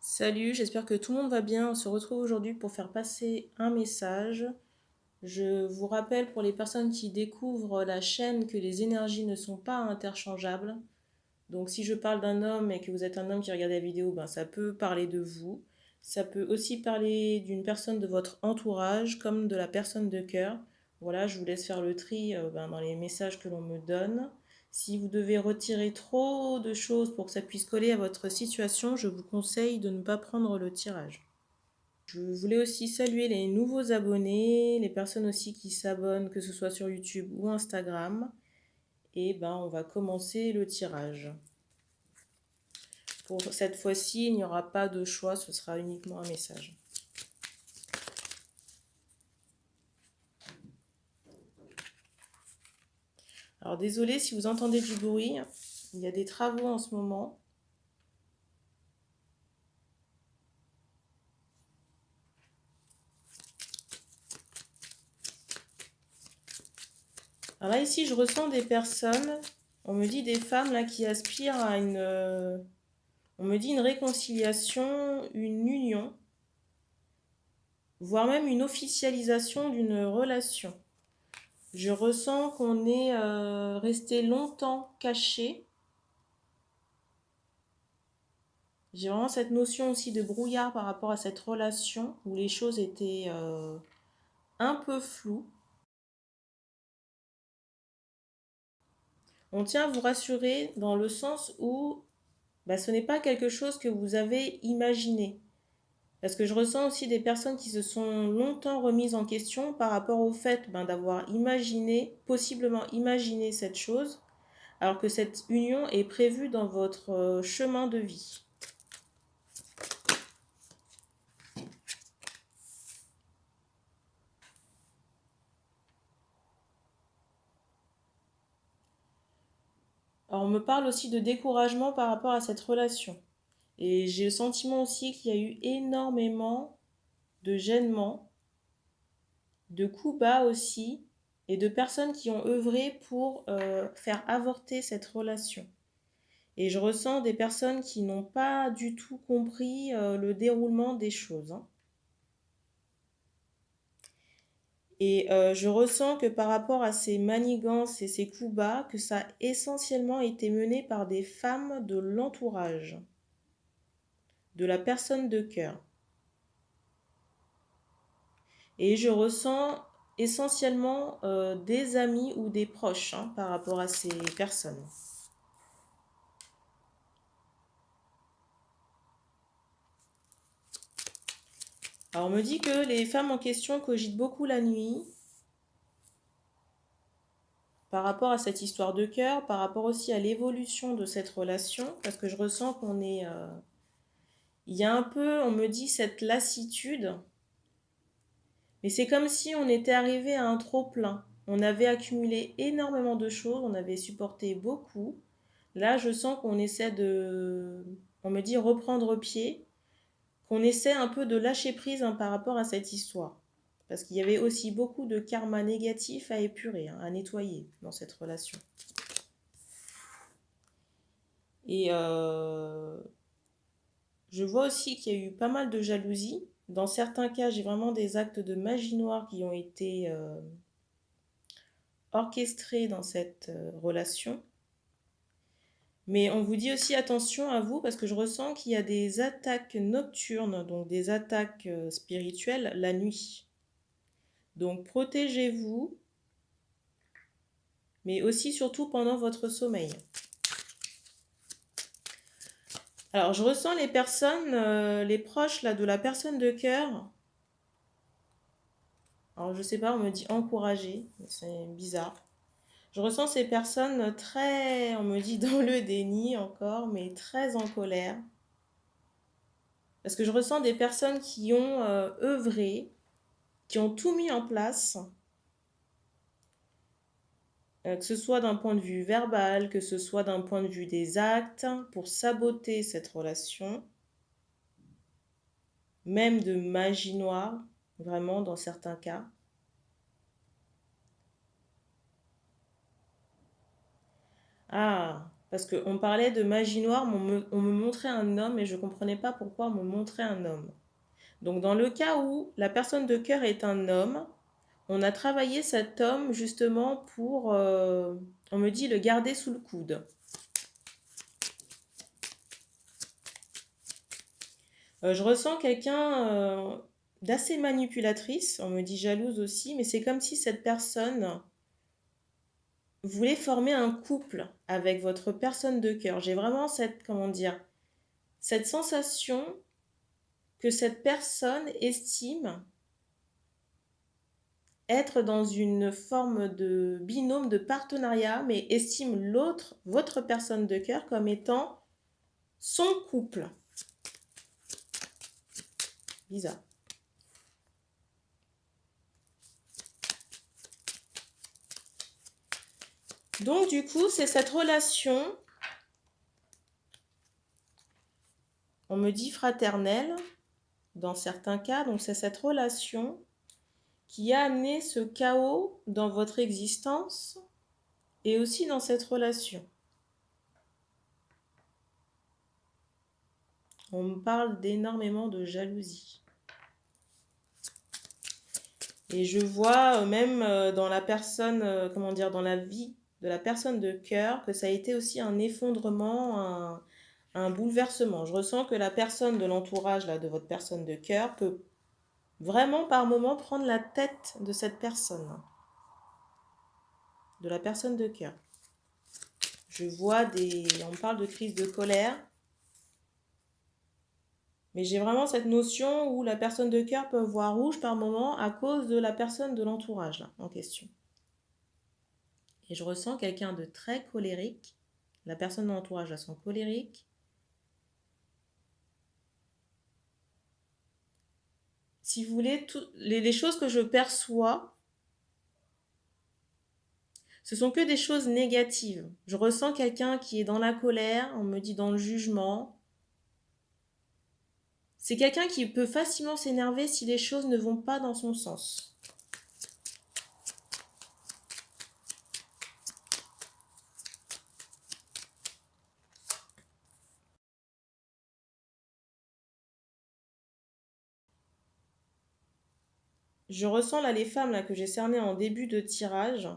Salut, j'espère que tout le monde va bien. On se retrouve aujourd'hui pour faire passer un message. Je vous rappelle pour les personnes qui découvrent la chaîne que les énergies ne sont pas interchangeables. Donc si je parle d'un homme et que vous êtes un homme qui regarde la vidéo, ben, ça peut parler de vous. Ça peut aussi parler d'une personne de votre entourage comme de la personne de cœur. Voilà, je vous laisse faire le tri dans les messages que l'on me donne. Si vous devez retirer trop de choses pour que ça puisse coller à votre situation, je vous conseille de ne pas prendre le tirage. Je voulais aussi saluer les nouveaux abonnés, les personnes aussi qui s'abonnent, que ce soit sur YouTube ou Instagram. Et ben, on va commencer le tirage. Pour cette fois-ci, il n'y aura pas de choix, ce sera uniquement un message. Alors désolé si vous entendez du bruit, il y a des travaux en ce moment. Alors là ici je ressens des personnes, on me dit des femmes là qui aspirent à on me dit une réconciliation, une union, voire même une officialisation d'une relation. Je ressens qu'on est resté longtemps caché. J'ai vraiment cette notion aussi de brouillard par rapport à cette relation où les choses étaient un peu floues. On tient à vous rassurer dans le sens où ce n'est pas quelque chose que vous avez imaginé. Parce que je ressens aussi des personnes qui se sont longtemps remises en question par rapport au fait d'avoir imaginé, possiblement imaginé cette chose, alors que cette union est prévue dans votre chemin de vie. Alors on me parle aussi de découragement par rapport à cette relation. Et j'ai le sentiment aussi qu'il y a eu énormément de gênements, de coups bas aussi, et de personnes qui ont œuvré pour faire avorter cette relation. Et je ressens des personnes qui n'ont pas du tout compris le déroulement des choses. Et je ressens que par rapport à ces manigances et ces coups bas, que ça a essentiellement été mené par des femmes de l'entourage, de la personne de cœur. Et je ressens essentiellement des amis ou des proches par rapport à ces personnes. Alors on me dit que les femmes en question cogitent beaucoup la nuit par rapport à cette histoire de cœur, par rapport aussi à l'évolution de cette relation, parce que je ressens qu'on est... il y a un peu, on me dit, cette lassitude, mais c'est comme si on était arrivé à un trop-plein. On avait accumulé énormément de choses, on avait supporté beaucoup. Là, je sens qu'on essaie de, on me dit, reprendre pied, qu'on essaie un peu de lâcher prise par rapport à cette histoire. Parce qu'il y avait aussi beaucoup de karma négatif à épurer, à nettoyer dans cette relation. Et je vois aussi qu'il y a eu pas mal de jalousie. Dans certains cas, j'ai vraiment des actes de magie noire qui ont été orchestrés dans cette relation. Mais on vous dit aussi attention à vous parce que je ressens qu'il y a des attaques nocturnes, donc des attaques spirituelles la nuit. Donc protégez-vous, mais aussi surtout pendant votre sommeil. Alors je ressens les personnes, les proches là, de la personne de cœur. Alors je sais pas, on me dit encourager, c'est bizarre. Je ressens ces personnes très, on me dit dans le déni encore, mais très en colère. Parce que je ressens des personnes qui ont œuvré, qui ont tout mis en place, que ce soit d'un point de vue verbal, que ce soit d'un point de vue des actes, pour saboter cette relation, même de magie noire, vraiment dans certains cas. Ah, Parce qu'on parlait de magie noire, mais on me montrait un homme et je ne comprenais pas pourquoi on me montrait un homme. Donc dans le cas où la personne de cœur est un homme, on a travaillé cet homme justement pour, on me dit, le garder sous le coude. Je ressens quelqu'un d'assez manipulatrice, on me dit jalouse aussi, mais c'est comme si cette personne voulait former un couple avec votre personne de cœur. J'ai vraiment cette, comment dire, cette sensation que cette personne estime être dans une forme de binôme, de partenariat, mais estime l'autre, votre personne de cœur, comme étant son couple. Bizarre. Donc du coup, c'est cette relation, on me dit fraternelle, dans certains cas, donc c'est cette relation qui a amené ce chaos dans votre existence et aussi dans cette relation. On me parle d'énormément de jalousie. Et je vois même dans la personne, comment dire, dans la vie de la personne de cœur, que ça a été aussi un effondrement, un bouleversement. Je ressens que la personne de l'entourage, là, de votre personne de cœur, peut vraiment par moment prendre la tête de cette personne, de la personne de cœur. Je vois on parle de crise de colère, mais j'ai vraiment cette notion où la personne de cœur peut voir rouge par moment à cause de la personne de l'entourage, là, en question. Et je ressens quelqu'un de très colérique. La personne de l'entourage, là, sont colériques. Si vous voulez, les choses que je perçois, ce sont que des choses négatives. Je ressens quelqu'un qui est dans la colère, on me dit dans le jugement. C'est quelqu'un qui peut facilement s'énerver si les choses ne vont pas dans son sens. Je ressens là les femmes là, que j'ai cernées en début de tirage,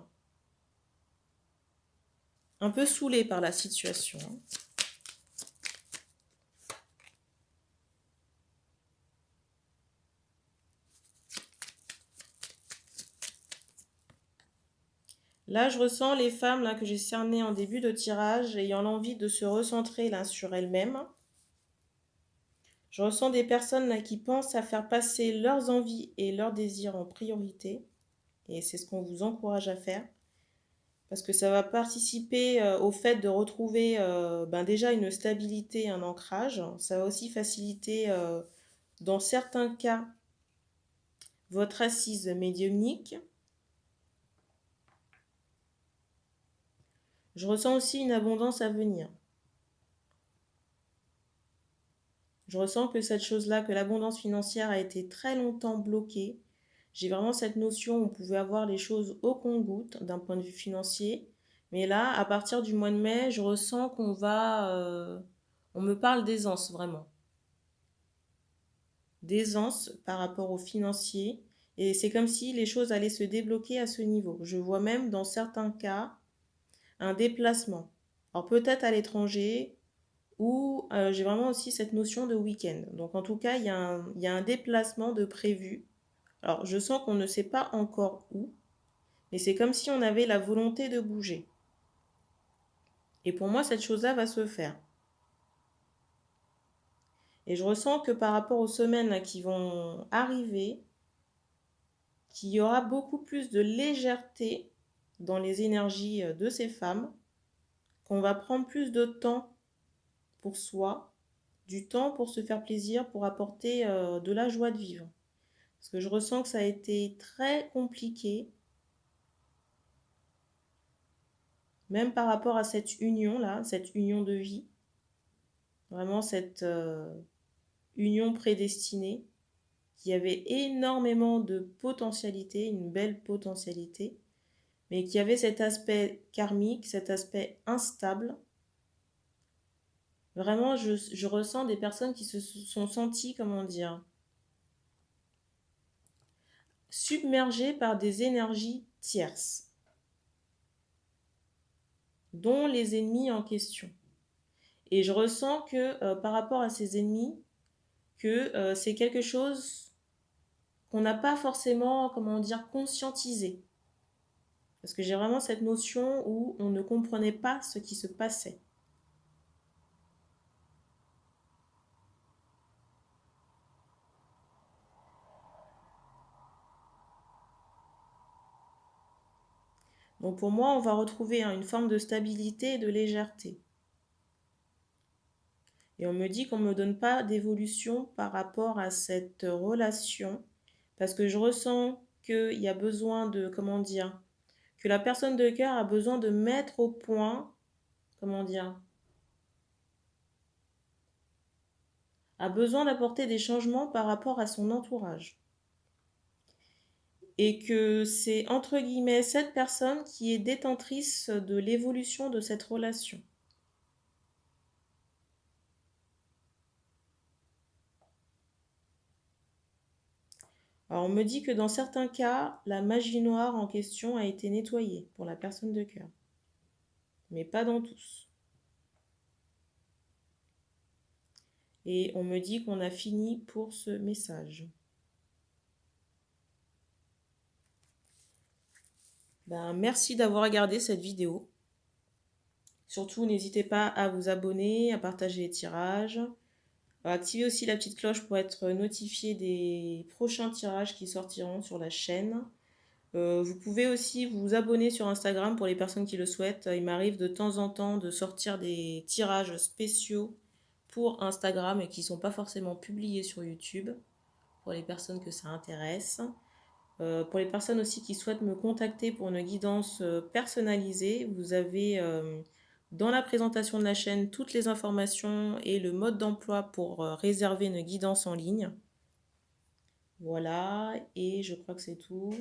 un peu saoulées par la situation. Là, je ressens les femmes là, que j'ai cernées en début de tirage ayant l'envie de se recentrer là, sur elles-mêmes. Je ressens des personnes là, qui pensent à faire passer leurs envies et leurs désirs en priorité. Et c'est ce qu'on vous encourage à faire. Parce que ça va participer au fait de retrouver déjà une stabilité, un ancrage. Ça va aussi faciliter, dans certains cas, votre assise médiumnique. Je ressens aussi une abondance à venir. Je ressens que cette chose-là, que l'abondance financière a été très longtemps bloquée. J'ai vraiment cette notion où on pouvait avoir les choses au compte-gouttes d'un point de vue financier. Mais là, à partir du mois de mai, je ressens on me parle d'aisance vraiment. D'aisance par rapport au financier. Et c'est comme si les choses allaient se débloquer à ce niveau. Je vois même dans certains cas un déplacement. Alors peut-être à l'étranger, ou j'ai vraiment aussi cette notion de week-end. Donc en tout cas, il y a un déplacement de prévu. Alors je sens qu'on ne sait pas encore où, mais c'est comme si on avait la volonté de bouger. Et pour moi, cette chose-là va se faire. Et je ressens que par rapport aux semaines là, qui vont arriver, qu'il y aura beaucoup plus de légèreté dans les énergies de ces femmes, qu'on va prendre plus de temps pour soi, du temps pour se faire plaisir, pour apporter de la joie de vivre. Parce que je ressens que ça a été très compliqué, même par rapport à cette union-là, cette union de vie, vraiment cette union prédestinée, qui avait énormément de potentialité, une belle potentialité, mais qui avait cet aspect karmique, cet aspect instable, Vraiment, je ressens des personnes qui se sont senties, comment dire, submergées par des énergies tierces, dont les ennemis en question. Et je ressens que par rapport à ces ennemis, que c'est quelque chose qu'on n'a pas forcément, comment dire, conscientisé. Parce que j'ai vraiment cette notion où on ne comprenait pas ce qui se passait. Donc pour moi, on va retrouver une forme de stabilité et de légèreté. Et on me dit qu'on ne me donne pas d'évolution par rapport à cette relation, parce que je ressens qu'il y a besoin de, comment dire, que la personne de cœur a besoin de mettre au point, comment dire, a besoin d'apporter des changements par rapport à son entourage. Et que c'est entre guillemets cette personne qui est détentrice de l'évolution de cette relation. Alors on me dit que dans certains cas, la magie noire en question a été nettoyée pour la personne de cœur, mais pas dans tous. Et on me dit qu'on a fini pour ce message. Merci d'avoir regardé cette vidéo. Surtout, n'hésitez pas à vous abonner, à partager les tirages. Activez aussi la petite cloche pour être notifié des prochains tirages qui sortiront sur la chaîne. Vous pouvez aussi vous abonner sur Instagram pour les personnes qui le souhaitent. Il m'arrive de temps en temps de sortir des tirages spéciaux pour Instagram et qui ne sont pas forcément publiés sur YouTube pour les personnes que ça intéresse. Pour les personnes aussi qui souhaitent me contacter pour une guidance personnalisée, vous avez dans la présentation de la chaîne toutes les informations et le mode d'emploi pour réserver une guidance en ligne. Voilà, et je crois que c'est tout.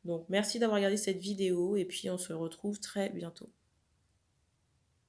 Donc merci d'avoir regardé cette vidéo et puis on se retrouve très bientôt.